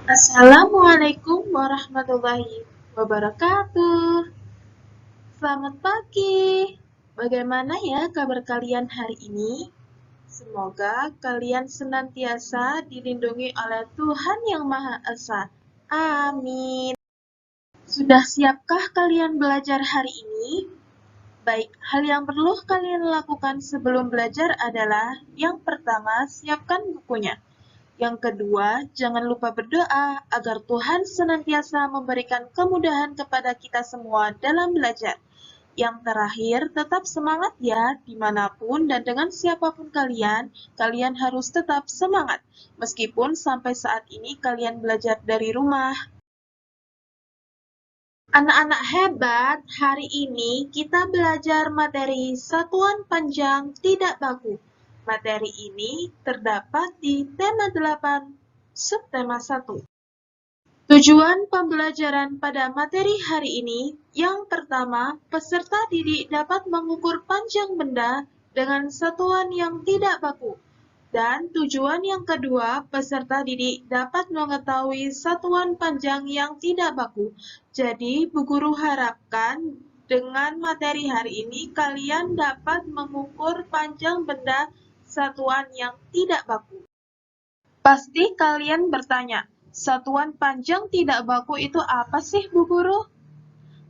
Assalamualaikum warahmatullahi wabarakatuh. Selamat pagi. Bagaimana ya kabar kalian hari ini? Semoga kalian senantiasa dilindungi oleh Tuhan Yang Maha Esa. Amin. Sudah siapkah kalian belajar hari ini? Baik, hal yang perlu kalian lakukan sebelum belajar adalah yang pertama, siapkan bukunya. Yang kedua, jangan lupa berdoa agar Tuhan senantiasa memberikan kemudahan kepada kita semua dalam belajar. Yang terakhir, tetap semangat ya, dimanapun dan dengan siapapun kalian harus tetap semangat. Meskipun sampai saat ini kalian belajar dari rumah. Anak-anak hebat, hari ini kita belajar materi satuan panjang tidak baku. Materi ini terdapat di tema 8, subtema 1. Tujuan pembelajaran pada materi hari ini, yang pertama, peserta didik dapat mengukur panjang benda dengan satuan yang tidak baku. Dan tujuan yang kedua, peserta didik dapat mengetahui satuan panjang yang tidak baku. Jadi, Bu Guru harapkan dengan materi hari ini kalian dapat mengukur panjang benda satuan yang tidak baku. Pasti kalian bertanya, satuan panjang tidak baku itu apa sih, Bu Guru?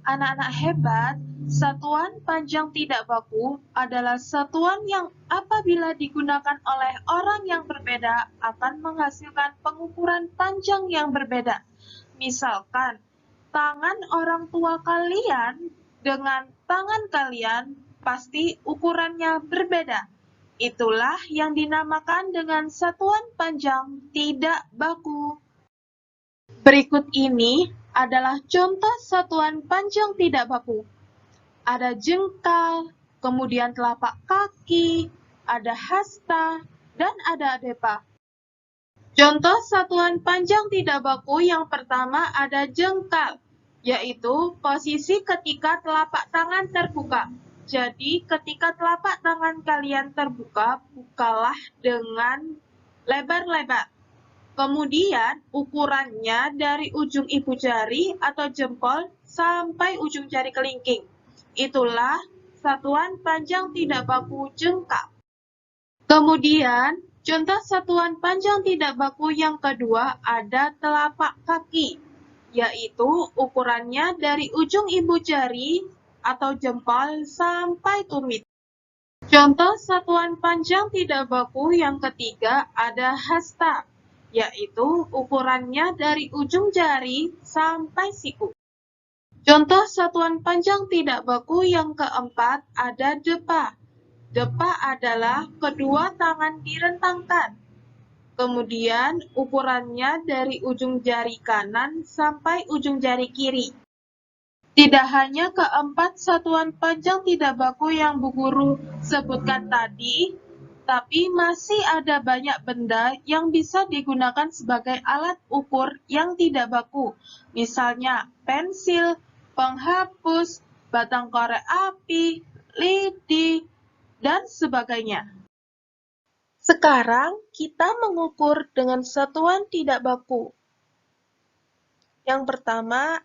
Anak-anak hebat, satuan panjang tidak baku adalah satuan yang apabila digunakan oleh orang yang berbeda akan menghasilkan pengukuran panjang yang berbeda. Misalkan, tangan orang tua kalian dengan tangan kalian pasti ukurannya berbeda. Itulah yang dinamakan dengan satuan panjang tidak baku. Berikut ini adalah contoh satuan panjang tidak baku. Ada jengkal, kemudian telapak kaki, ada hasta, dan ada depa. Contoh satuan panjang tidak baku yang pertama ada jengkal, yaitu posisi ketika telapak tangan terbuka. Jadi, ketika telapak tangan kalian terbuka, bukalah dengan lebar-lebar. Kemudian, ukurannya dari ujung ibu jari atau jempol sampai ujung jari kelingking. Itulah satuan panjang tidak baku jengkal. Kemudian, contoh satuan panjang tidak baku yang kedua ada telapak kaki, yaitu ukurannya dari ujung ibu jari atau jempol sampai tumit. Contoh satuan panjang tidak baku yang ketiga ada hasta, yaitu ukurannya dari ujung jari sampai siku. Contoh satuan panjang tidak baku yang keempat ada depa. Depa adalah kedua tangan direntangkan. Kemudian ukurannya dari ujung jari kanan sampai ujung jari kiri. Tidak hanya keempat satuan panjang tidak baku yang Bu Guru sebutkan tadi, tapi masih ada banyak benda yang bisa digunakan sebagai alat ukur yang tidak baku. Misalnya pensil, penghapus, batang korek api, lidi, dan sebagainya. Sekarang kita mengukur dengan satuan tidak baku. Yang pertama,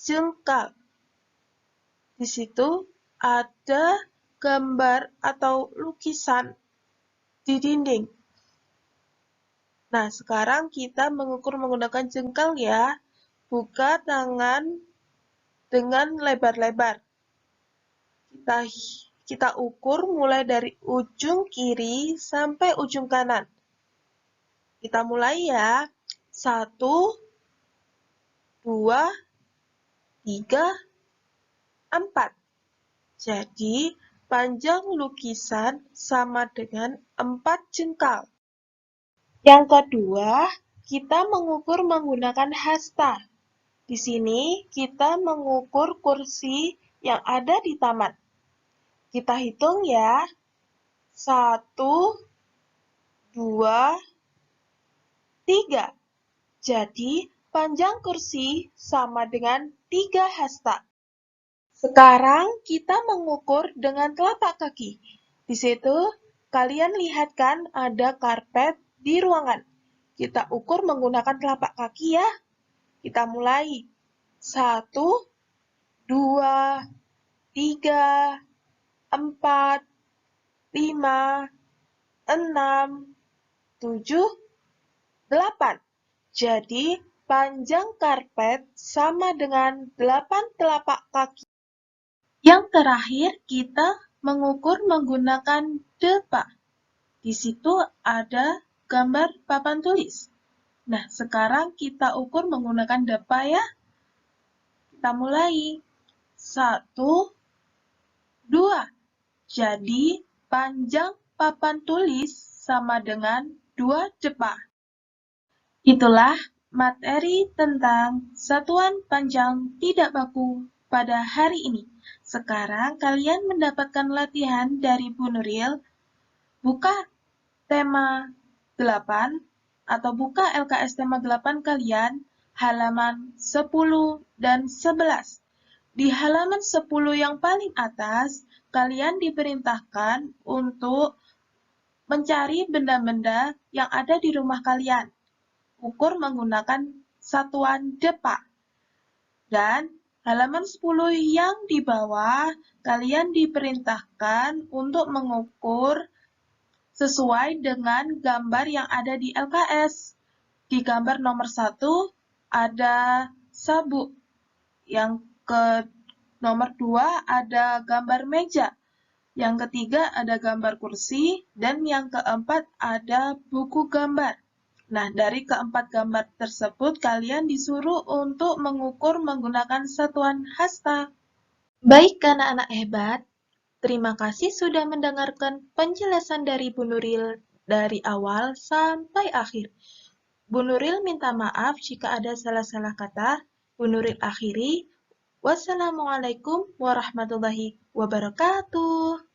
jengkal. Di situ ada gambar atau lukisan di dinding. Nah, sekarang kita mengukur menggunakan jengkal ya. Buka tangan dengan lebar-lebar. Kita ukur mulai dari ujung kiri sampai ujung kanan. Kita mulai ya. 1, 2, 3, 4. Jadi, panjang lukisan sama dengan 4 jengkal. Yang kedua, kita mengukur menggunakan hasta. Di sini, kita mengukur kursi yang ada di taman. Kita hitung ya. 1, 2, 3. Jadi, panjang kursi sama dengan 3 hasta. Sekarang kita mengukur dengan telapak kaki. Di situ kalian lihat kan ada karpet di ruangan. Kita ukur menggunakan telapak kaki ya. Kita mulai. 1, 2, 3, 4, 5, 6, 7, 8. Jadi, panjang karpet sama dengan 8 telapak kaki. Yang terakhir, kita mengukur menggunakan depa. Di situ ada gambar papan tulis. Nah, sekarang kita ukur menggunakan depa ya. Kita mulai. 1, 2. Jadi, panjang papan tulis sama dengan 2 depa. Itulah materi tentang satuan panjang tidak baku pada hari ini. Sekarang kalian mendapatkan latihan dari Bu Nuril. Buka tema 8 atau buka LKS tema 8 kalian, halaman 10 dan 11. Di halaman 10 yang paling atas, kalian diperintahkan untuk mencari benda-benda yang ada di rumah kalian. Ukur menggunakan satuan depa. Dan halaman 10 yang di bawah, kalian diperintahkan untuk mengukur sesuai dengan gambar yang ada di LKS. Di gambar nomor 1 ada sabuk. Yang ke nomor 2 ada gambar meja. Yang ketiga ada gambar kursi. Dan yang keempat ada buku gambar. Nah, dari keempat gambar tersebut, kalian disuruh untuk mengukur menggunakan satuan hasta. Baik, anak-anak hebat. Terima kasih sudah mendengarkan penjelasan dari Bu Nuril dari awal sampai akhir. Bu Nuril minta maaf jika ada salah-salah kata. Bu Nuril akhiri. Wassalamualaikum warahmatullahi wabarakatuh.